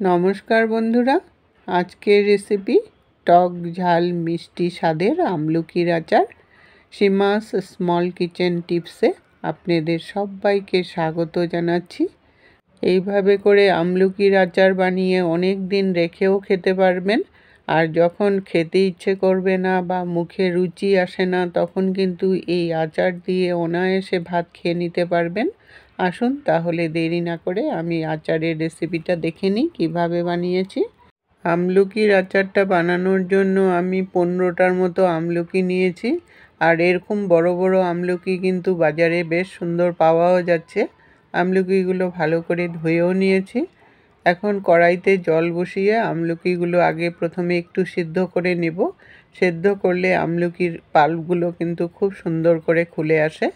নমস্কার বন্ধুরা, আজকের রেসিপি টক ঝাল মিষ্টি স্বাদের আমলকির আচার। সীমাস স্মল কিচেন টিপসে আপনাদের সবাইকে স্বাগত জানাচ্ছি। এইভাবে করে আমলকির আচার বানিয়ে অনেক দিন রেখেও খেতে পারবেন। আর যখন খেতে ইচ্ছে করবে না বা মুখে রুচি আসে না, তখন কিন্তু এই আচার দিয়ে অনায়াসে ভাত খেয়ে নিতে পারবেন। আসুন তাহলে দেরি না করে আমি আচারের রেসিপিটা দেখে নিই কীভাবে বানিয়েছি। আমলকির আচারটা বানানোর জন্য আমি 15টার মতো আমলকি নিয়েছি। আর এরকম বড় বড় আমলকি কিন্তু বাজারে বেশ সুন্দর পাওয়াও যাচ্ছে। আমলকিগুলো ভালো করে ধুয়েও নিয়েছি। এখন কড়াইতে জল বসিয়ে আমলকিগুলো আগে প্রথমে একটু সিদ্ধ করে নেব। সেদ্ধ করলে আমলকির পাল্পগুলো কিন্তু খুব সুন্দর করে খুলে আসে।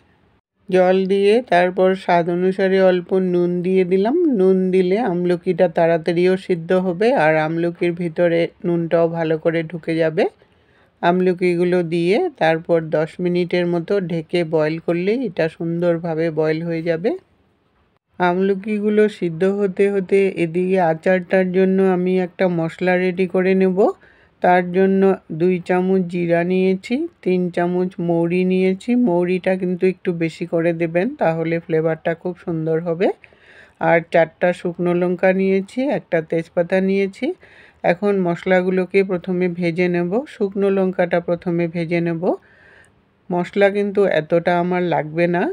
জল দিয়ে তারপর স্বাদ অনুসারে অল্প নুন দিয়ে দিলাম। নুন দিলে আমলকিটা তাড়াতাড়িও সিদ্ধ হবে আর আমলকির ভিতরে নুনটাও ভালো করে ঢুকে যাবে। আমলকিগুলো দিয়ে তারপর 10 মিনিটের মতো ঢেকে বয়েল করলেই এটা সুন্দরভাবে বয়েল হয়ে যাবে। আমলকিগুলো সিদ্ধ হতে হতে এদিকে আচারটার জন্য আমি একটা মশলা রেডি করে নেব। তার জন্য 2 চামচ জিরা নিয়েছি, 3 চামচ মৌরি নিয়েছি। মৌরিটা কিন্তু একটু বেশি করে দেবেন, তাহলে ফ্লেভারটা খুব সুন্দর হবে। আর 4টা শুকনো লঙ্কা নিয়েছি, একটা তেজপাতা নিয়েছি। এখন মশলাগুলোকে প্রথমে ভেজে নেব। শুকনো লঙ্কাটা প্রথমে ভেজে নেব। মশলা কিন্তু এতটা আমার লাগবে না।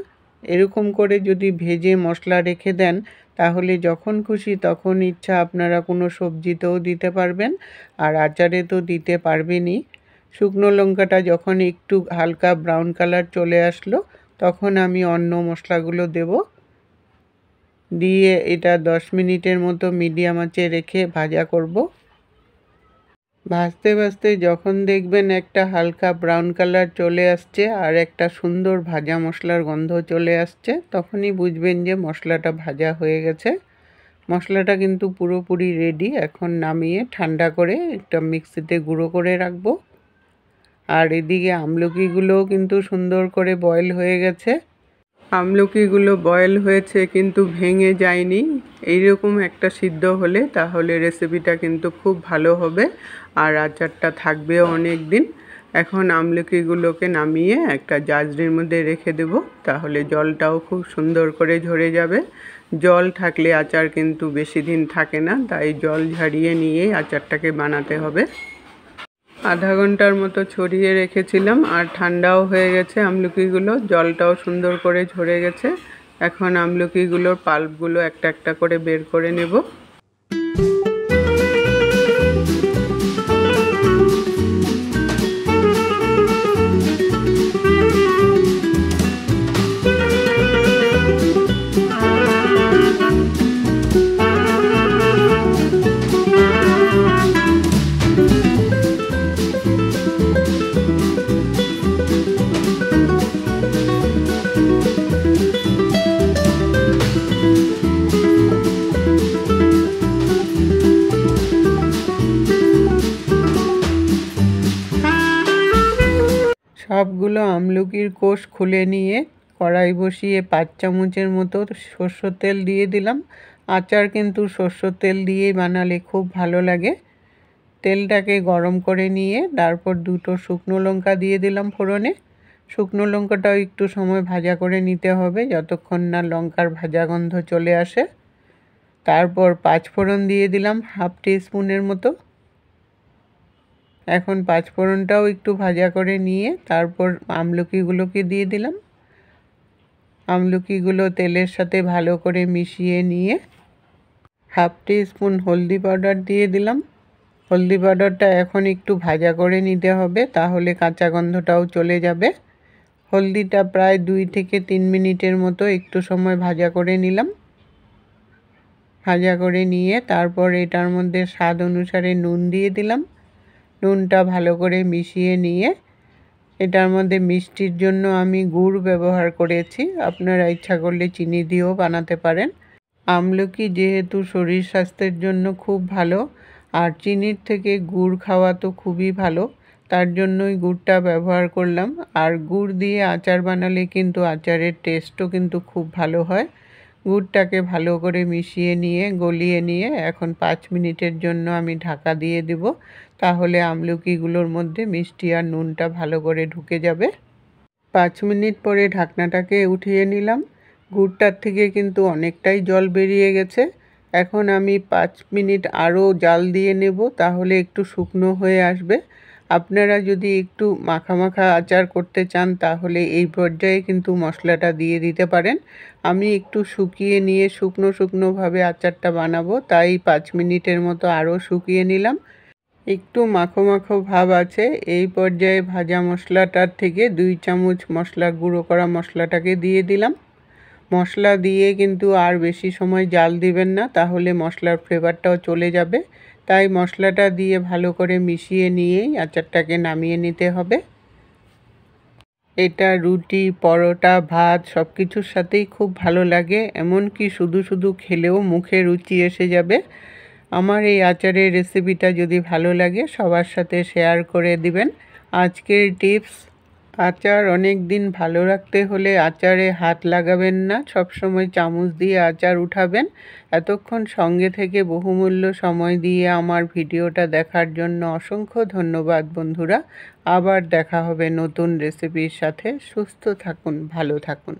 এরকম করে যদি ভেজে মশলা রেখে দেন, তাহলে যখন খুশি তখন ইচ্ছা আপনারা কোনো সবজিতেও দিতে পারবেন, আর আচারে তো দিতে পারবেনই। শুকনো লঙ্কাটা যখন একটু হালকা ব্রাউন কালার চলে আসলো, তখন আমি অন্য মশলাগুলো দেব। দিয়ে এটা 10 মিনিটের মতো মিডিয়াম আঁচে রেখে ভাজা করব। ভাজতে ভাজতে যখন দেখবেন একটা হালকা ব্রাউন কালার চলে আসছে আর একটা সুন্দর ভাজা মশলার গন্ধ চলে আসছে, তখনই বুঝবেন যে মশলাটা ভাজা হয়ে গেছে। মশলাটা কিন্তু পুরোপুরি রেডি। এখন নামিয়ে ঠান্ডা করে একটা মিক্সিতে গুঁড়ো করে রাখবো। আর এদিকে আমলকিগুলোও কিন্তু সুন্দর করে বয়েল হয়ে গেছে। আমলকিগুলো বয়েল হয়েছে কিন্তু ভেঙে যায়নি। এইরকম একটা সিদ্ধ হলে তাহলে রেসিপিটা কিন্তু খুব ভালো হবে আর আচারটা থাকবেও অনেক দিন। এখন আমলকিগুলোকে নামিয়ে একটা জাজরির মধ্যে রেখে দেব, তাহলে জলটাও খুব সুন্দর করে ঝরে যাবে। জল থাকলে আচার কিন্তু বেশি দিন থাকে না, তাই জল ঝরিয়ে নিয়ে আচারটাকে বানাতে হবে। আধা ঘন্টার মতো ছড়িয়ে রেখেছিলাম আর ঠান্ডাও হয়ে গেছে আমলকিগুলো। জলটাও সুন্দর করে ঝরে গেছে। এখন আমলকিগুলোর পাল্পগুলো একটা একটা করে বের করে নেব। সবগুলো আমলকির কোষ খুলে নিয়ে কড়াই বসিয়ে 5 চামচের মতো সরষের তেল দিয়ে দিলাম। আচার কিন্তু সরষের তেল দিয়েই বানালে খুব ভালো লাগে। তেলটাকে গরম করে নিয়ে তারপর 2টো শুকনো লঙ্কা দিয়ে দিলাম ফোড়নে। শুকনো লঙ্কাটাও একটু সময় ভাজা করে নিতে হবে, যতক্ষণ না লঙ্কার ভাজা গন্ধ চলে আসে। তারপর 5 ফোড়ন দিয়ে দিলাম হাফ টিস্পুনের মতো। এখন 5 ফোড়নটাও একটু ভাজা করে নিয়ে তারপর আমলকিগুলোকে দিয়ে দিলাম। আমলকিগুলো তেলের সাথে ভালো করে মিশিয়ে নিয়ে হাফ টিস্পুন হলদি পাউডার দিয়ে দিলাম। হলদি পাউডারটা এখন একটু ভাজা করে নিতে হবে, তাহলে কাঁচা গন্ধটাও চলে যাবে। হলদিটা প্রায় 2 থেকে 3 মিনিটের মতো একটু সময় ভাজা করে নিলাম। ভাজা করে নিয়ে তারপর এটার মধ্যে স্বাদ অনুসারে নুন দিয়ে দিলাম। নুনটা ভালো করে মিশিয়ে নিয়ে এটার মধ্যে মিষ্টির জন্য আমি গুড় ব্যবহার করেছি। আপনারা ইচ্ছা করলে চিনি দিয়েও বানাতে পারেন। আমলকি যেহেতু শরীর স্বাস্থ্যের জন্য খুব ভালো, আর চিনির থেকে গুড় খাওয়া তো খুবই ভালো, তার জন্যই গুড়টা ব্যবহার করলাম। আর গুড় দিয়ে আচার বানালে কিন্তু আচারের টেস্টও কিন্তু খুব ভালো হয়। গুড়টাকে ভালো করে মিশিয়ে নিয়ে গলিয়ে নিয়ে এখন 5 মিনিটের জন্য আমি ঢাকা দিয়ে দেব। তাহলে আমলকিগুলোর মধ্যে মিষ্টি আর নুনটা ভালো করে ঢুকে যাবে। 5 মিনিট পরে ঢাকনাটাকে উঠিয়ে নিলাম। গুড়টার থেকে কিন্তু অনেকটাই জল বেরিয়ে গেছে। এখন আমি 5 মিনিট আরও জাল দিয়ে নেব, তাহলে একটু শুকনো হয়ে আসবে। আপনারা যদি একটু মাখা মাখা আচার করতে চান তাহলে এই পর্যায়ে কিন্তু মশলাটা দিয়ে দিতে পারেন। আমি একটু শুকিয়ে নিয়ে শুকনো শুকনোভাবে আচারটা বানাবো, তাই 5 মিনিটের মতো আরও শুকিয়ে নিলাম। একটু মাখো মাখো ভাব আছে। এই পর্যায়ে ভাজা মশলাটার থেকে 2 চামচ গুঁড়ো করা মশলাটাকে দিয়ে দিলাম। মশলা দিয়ে কিন্তু আর বেশি সময় জাল দিবেন না, তাহলে মশলার ফ্লেভারটাও চলে যাবে। তাই মশলাটা দিয়ে ভালো করে মিশিয়ে নিয়েই আচারটাকে নামিয়ে নিতে হবে। এটা রুটি, পরোটা, ভাত সব কিছুর সাথেই খুব ভালো লাগে। এমনকি শুধু শুধু খেলেও মুখে রুচি এসে যাবে। আমার এই আচারের রেসিপিটা যদি ভালো লাগে সবার সাথে শেয়ার করে দিবেন। আজকের টিপস, আচার অনেক দিন ভালো রাখতে হলে আচারে হাত লাগাবেন না, সবসময় চামচ দিয়ে আচার উঠাবেন। এতক্ষণ সঙ্গে থেকে বহুমূল্য সময় দিয়ে আমার ভিডিওটা দেখার জন্য অসংখ্য ধন্যবাদ বন্ধুরা। আবার দেখা হবে নতুন রেসিপির সাথে। সুস্থ থাকুন, ভালো থাকুন।